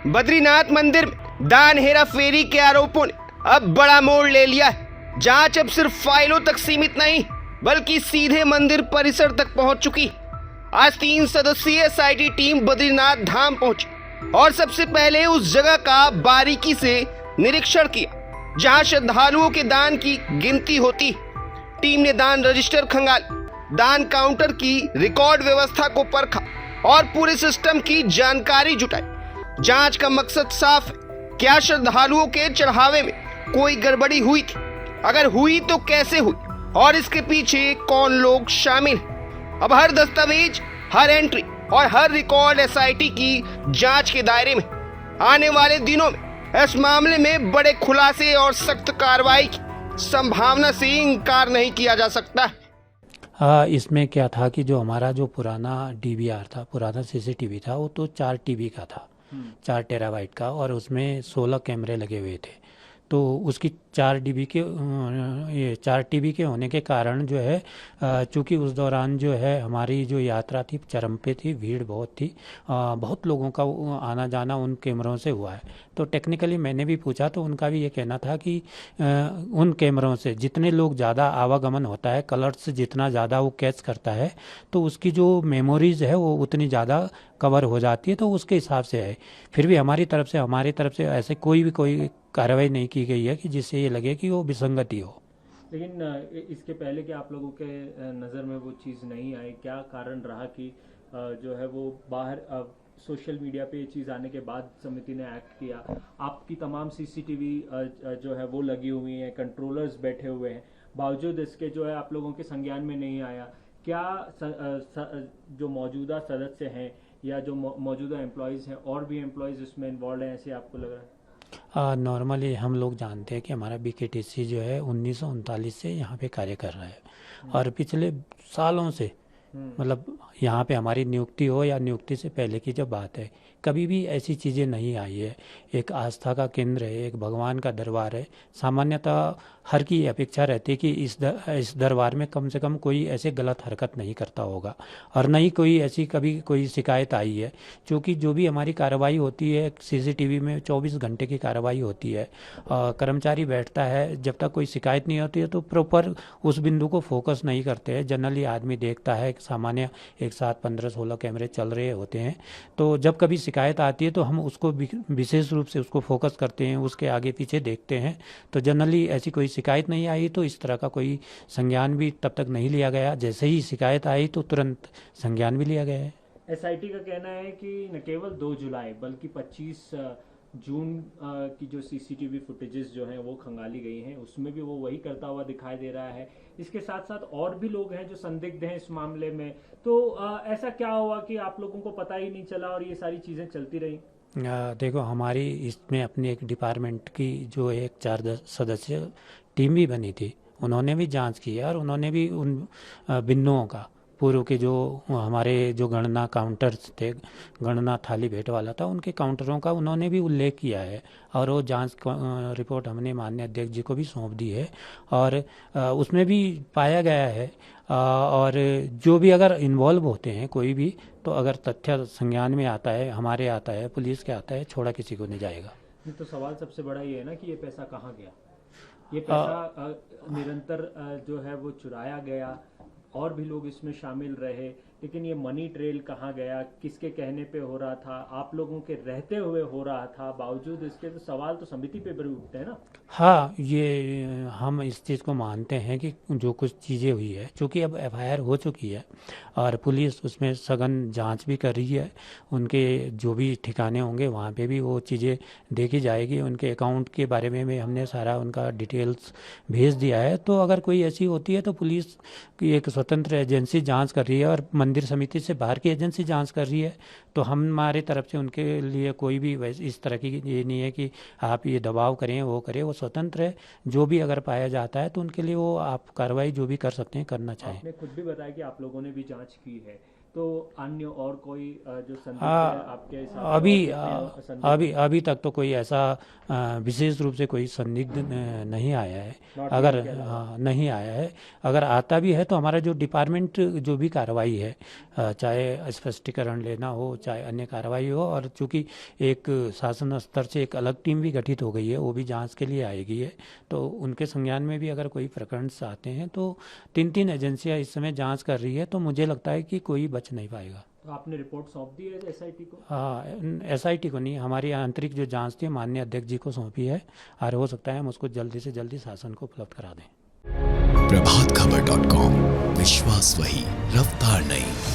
बद्रीनाथ मंदिर में दान हेरा फेरी के आरोपों ने अब बड़ा मोड़ ले लिया है। जांच अब सिर्फ फाइलों तक सीमित नहीं बल्कि सीधे मंदिर परिसर तक पहुंच चुकी। आज 3 सदस्यीय एसआईटी टीम बद्रीनाथ धाम पहुंची और सबसे पहले उस जगह का बारीकी से निरीक्षण किया जहां श्रद्धालुओं के दान की गिनती होती। टीम ने दान रजिस्टर खंगाली, दान काउंटर की रिकॉर्ड व्यवस्था को परखा और पूरे सिस्टम की जानकारी जुटाई। जांच का मकसद साफ है, क्या श्रद्धालुओं के चढ़ावे में कोई गड़बड़ी हुई थी? अगर हुई तो कैसे हुई और इसके पीछे कौन लोग शामिल हैं? अब हर दस्तावेज, हर एंट्री और हर रिकॉर्ड एसआईटी की जांच के दायरे में। आने वाले दिनों में इस मामले में बड़े खुलासे और सख्त कार्रवाई की संभावना से इनकार नहीं किया जा सकता। इसमें क्या था कि जो हमारा जो पुराना डीवीआर था, पुराना सीसीटीवी था, वो तो 4 टीबी का था, 4 टेराबाइट का, और उसमें 16 कैमरे लगे हुए थे। तो उसकी 4 टीबी के होने के कारण जो है, चूँकि उस दौरान जो है हमारी जो यात्रा थी चरम पे थी, भीड़ बहुत थी, बहुत लोगों का आना जाना उन कैमरों से हुआ है। तो टेक्निकली मैंने भी पूछा तो उनका भी ये कहना था कि उन कैमरों से जितने लोग ज़्यादा आवागमन होता है, कलर्स जितना ज़्यादा वो कैच करता है, तो उसकी जो मेमोरीज है वो उतनी ज़्यादा कवर हो जाती है। तो उसके हिसाब से है। फिर भी हमारी तरफ से ऐसे कोई कार्रवाई नहीं की गई है कि जिससे ये लगे कि वो विसंगति हो। लेकिन इसके पहले कि आप लोगों के नज़र में वो चीज़ नहीं आई, क्या कारण रहा कि जो है वो बाहर सोशल मीडिया पे ये चीज़ आने के बाद समिति ने एक्ट किया? आपकी तमाम सीसीटीवी जो है वो लगी हुई हैं, कंट्रोलर्स बैठे हुए हैं, बावजूद इसके जो है आप लोगों के संज्ञान में नहीं आया। क्या जो मौजूदा सदस्य हैं या जो मौजूदा एम्प्लॉयज़ हैं, और भी एम्प्लॉयज़ इसमें इन्वॉल्व हैं, ऐसे आपको लग रहा है? नॉर्मली हम लोग जानते हैं कि हमारा बीकेटीसी जो है 1939 से यहाँ पे कार्य कर रहा है और पिछले सालों से, मतलब यहाँ पे हमारी नियुक्ति हो या नियुक्ति से पहले की जो बात है, कभी भी ऐसी चीज़ें नहीं आई है। एक आस्था का केंद्र है, एक भगवान का दरबार है। सामान्यतः हर की अपेक्षा रहती है कि इस दरबार में कम से कम कोई ऐसे गलत हरकत नहीं करता होगा, और नहीं कोई ऐसी कभी कोई शिकायत आई है। क्योंकि जो भी हमारी कार्रवाई होती है सीसीटीवी में 24 घंटे की कार्रवाई होती है, कर्मचारी बैठता है, जब तक कोई शिकायत नहीं होती है तो प्रॉपर उस बिंदु को फोकस नहीं करते हैं। जनरली आदमी देखता है, सामान्य एक साथ 15-16 कैमरे चल रहे होते हैं, तो जब कभी शिकायत आती है तो हम उसको विशेष रूप से उसको फोकस करते हैं, उसके आगे पीछे देखते हैं। तो जनरली ऐसी कोई शिकायत नहीं आई, तो इस तरह का कोई संज्ञान भी तब तक नहीं लिया गया। जैसे ही शिकायत आई तो तुरंत संज्ञान भी लिया गया है। एसआईटी का कहना है कि न केवल 2 जुलाई बल्कि 25 जून की जो सीसीटीवी फुटेजेस जो हैं वो खंगाली गई हैं, उसमें भी वो वही करता हुआ दिखाई दे रहा है। इसके साथ साथ और भी लोग हैं जो संदिग्ध हैं इस मामले में। तो ऐसा क्या हुआ कि आप लोगों को पता ही नहीं चला और ये सारी चीज़ें चलती रही? देखो, हमारी इसमें अपनी एक डिपार्टमेंट की जो एक 4 सदस्य टीम भी बनी थी, उन्होंने भी जांच की है और उन्होंने भी उन बिंदुओं का, पूर्व के जो हमारे जो गणना काउंटर्स थे, गणना थाली भेंट वाला था, उनके काउंटरों का उन्होंने भी उल्लेख किया है और वो जांच रिपोर्ट हमने माननीय अध्यक्ष जी को भी सौंप दी है। और उसमें भी पाया गया है, और जो भी अगर इन्वॉल्व होते हैं कोई भी, तो अगर तथ्य संज्ञान में आता है, हमारे आता है, पुलिस के आता है, छोड़ा किसी को नहीं जाएगा। तो सवाल सबसे बड़ा ये है ना कि ये पैसा कहाँ गया? ये पैसा निरंतर जो है वो चुराया गया, और भी लोग इसमें शामिल रहे, लेकिन ये मनी ट्रेल कहाँ गया, किसके कहने पे हो रहा था, आप लोगों के रहते हुए हो रहा था, बावजूद इसके तो सवाल तो समिति पे भी उठते हैं ना। हाँ, ये हम इस चीज़ को मानते हैं कि जो कुछ चीज़ें हुई है, चूँकि अब एफआईआर हो चुकी है और पुलिस उसमें सघन जांच भी कर रही है, उनके जो भी ठिकाने होंगे वहाँ पे भी वो चीज़ें देखी जाएगी। उनके अकाउंट के बारे में भी हमने सारा उनका डिटेल्स भेज दिया है। तो अगर कोई ऐसी होती है तो पुलिस की एक स्वतंत्र एजेंसी जांच कर रही है और मंदिर समिति से बाहर की एजेंसी जांच कर रही है। तो हमारे तरफ से उनके लिए कोई भी इस तरह की ये नहीं है कि आप ये दबाव करें, वो करें, वो स्वतंत्र है। जो भी अगर पाया जाता है तो उनके लिए वो आप कार्रवाई जो भी कर सकते हैं करना चाहिए। आपने खुद भी बताया कि आप लोगों ने भी जांच की है, तो अन्य और कोई जो संदिग्ध हाँ, है आपके हिसाब से, और कितने संदिग्ध अभी तक तो कोई ऐसा विशेष रूप से कोई संदिग्ध नहीं आया है। Not अगर yet के अलावा। नहीं आया है, अगर आता भी है तो हमारा जो डिपार्टमेंट जो भी कार्रवाई है, चाहे स्पष्टीकरण लेना हो चाहे अन्य कार्रवाई हो, और चूंकि एक शासन स्तर से एक अलग टीम भी गठित हो गई है, वो भी जांच के लिए आएगी है, तो उनके संज्ञान में भी अगर कोई प्रकरण आते हैं तो 3 एजेंसियां इस समय जांच कर रही है, तो मुझे लगता है कि कोई बच नहीं पाएगा। तो आपने रिपोर्ट सौंप दी है एसआईटी को? हाँ, SIT को नहीं, हमारी आंतरिक जो जांच थी माननीय अध्यक्ष जी को सौंपी है, और हो सकता है हम उसको जल्दी से जल्दी शासन को उपलब्ध करा दें। प्रभातखबर.com, विश्वास वही, रफ्तार नहीं।